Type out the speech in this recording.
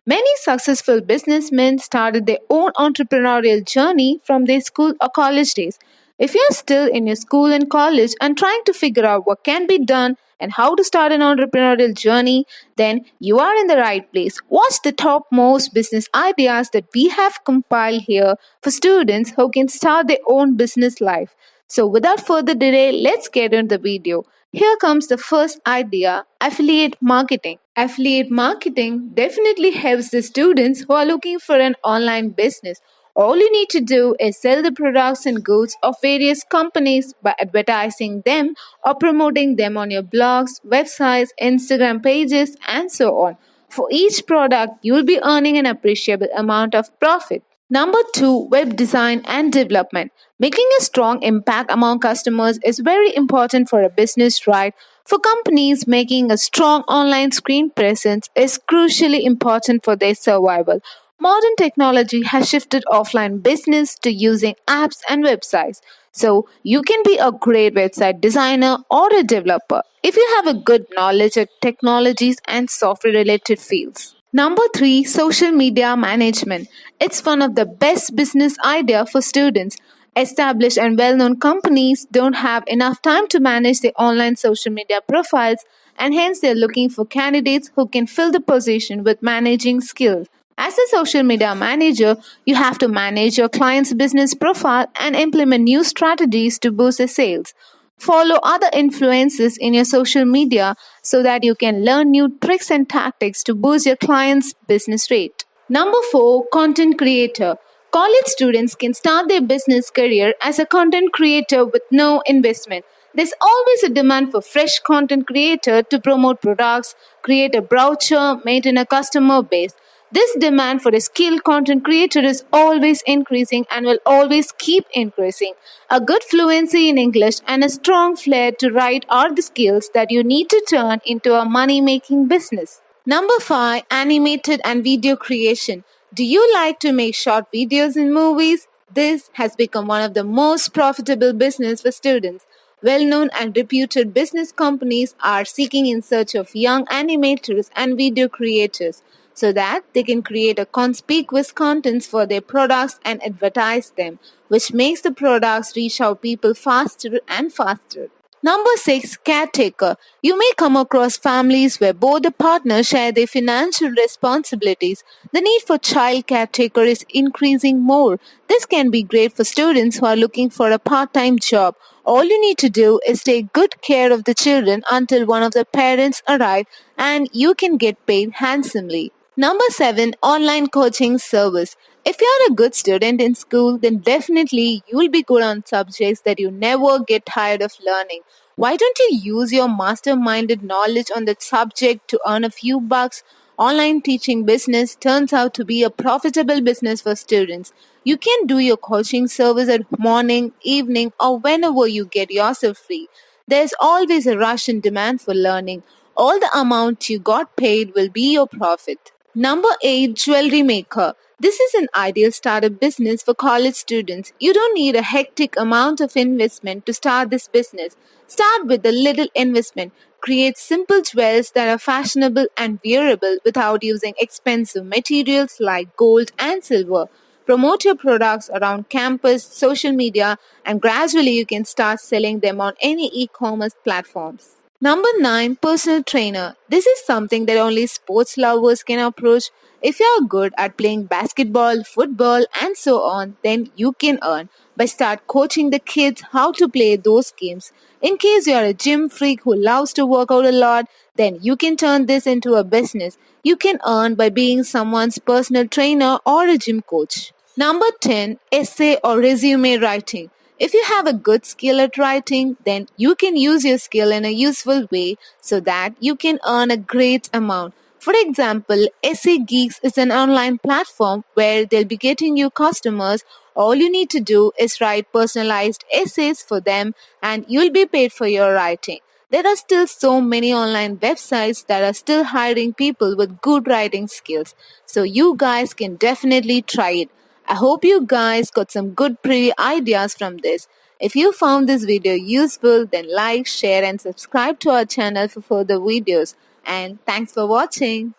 Many successful businessmen started their own entrepreneurial journey from their school or college days. If you're still in your school and college and trying to figure out what can be done and how to start an entrepreneurial journey, then you are in the right place. Watch the topmost business ideas that we have compiled here for students who can start their own business life. So, without further delay, let's get into the video. Here comes the first idea: affiliate marketing. Affiliate marketing definitely helps the students who are looking for an online business. All you need to do is sell the products and goods of various companies by advertising them or promoting them on your blogs, websites, Instagram pages, and so on. For each product, you will be earning an appreciable amount of profit. Number two, web design and development. Making a strong impact among customers is very important for a business, right? For companies, making a strong online screen presence is crucially important for their survival. Modern technology has shifted offline business to using apps and websites. So, you can be a great website designer or a developer if you have a good knowledge of technologies and software related fields. Number three, social media management. It's one of the best business idea for students. Established and well-known companies don't have enough time to manage their online social media profiles, and hence they're looking for candidates who can fill the position with managing skills. As a social media manager, you have to manage your client's business profile and implement new strategies to boost their sales. Follow other influencers in your social media so that you can learn new tricks and tactics to boost your client's business rate. Number four, content creator. College students can start their business career as a content creator with no investment. There's always a demand for fresh content creator to promote products, create a brochure, maintain a customer base. This demand for a skilled content creator is always increasing and will always keep increasing. A good fluency in English and a strong flair to write are the skills that you need to turn into a money making business. Number five, animated and video creation. Do you like to make short videos in movies? This has become one of the most profitable business for students. Well-known and reputed business companies are seeking in search of young animators and video creators so that they can create a conspicuous contents for their products and advertise them, which makes the products reach out people faster and faster. Number six, caretaker. You may come across families where both the partners share their financial responsibilities. The need for child caretaker is increasing more. This can be great for students who are looking for a part-time job. All you need to do is take good care of the children until one of the parents arrive and you can get paid handsomely. Number seven, online coaching service. If you're a good student in school, then definitely you'll be good on subjects that you never get tired of learning. Why don't you use your masterminded knowledge on that subject to earn a few bucks? Online teaching business turns out to be a profitable business for students. You can do your coaching service at morning, evening, or whenever you get yourself free. There's always a rush in demand for learning. All the amount you got paid will be your profit. Number 8, jewelry maker. This is an ideal startup business for college students. You don't need a hectic amount of investment to start this business. Start with a little investment. Create simple jewels that are fashionable and wearable without using expensive materials like gold and silver. Promote your products around campus, social media, and gradually you can start selling them on any e-commerce platforms. Number 9, personal trainer. This is something that only sports lovers can approach. If you're good at playing basketball, football, and so on, then you can earn by start coaching the kids how to play those games. In case you're a gym freak who loves to work out a lot, then you can turn this into a business. You can earn by being someone's personal trainer or a gym coach. Number 10, essay or resume writing. If you have a good skill at writing, then you can use your skill in a useful way so that you can earn a great amount. For example, Essay Geeks is an online platform where they'll be getting you customers. All you need to do is write personalized essays for them and you'll be paid for your writing. There are still so many online websites that are still hiring people with good writing skills. So you guys can definitely try it. I hope you guys got some good pretty ideas from this. If you found this video useful, then like, share and subscribe to our channel for further videos. And thanks for watching.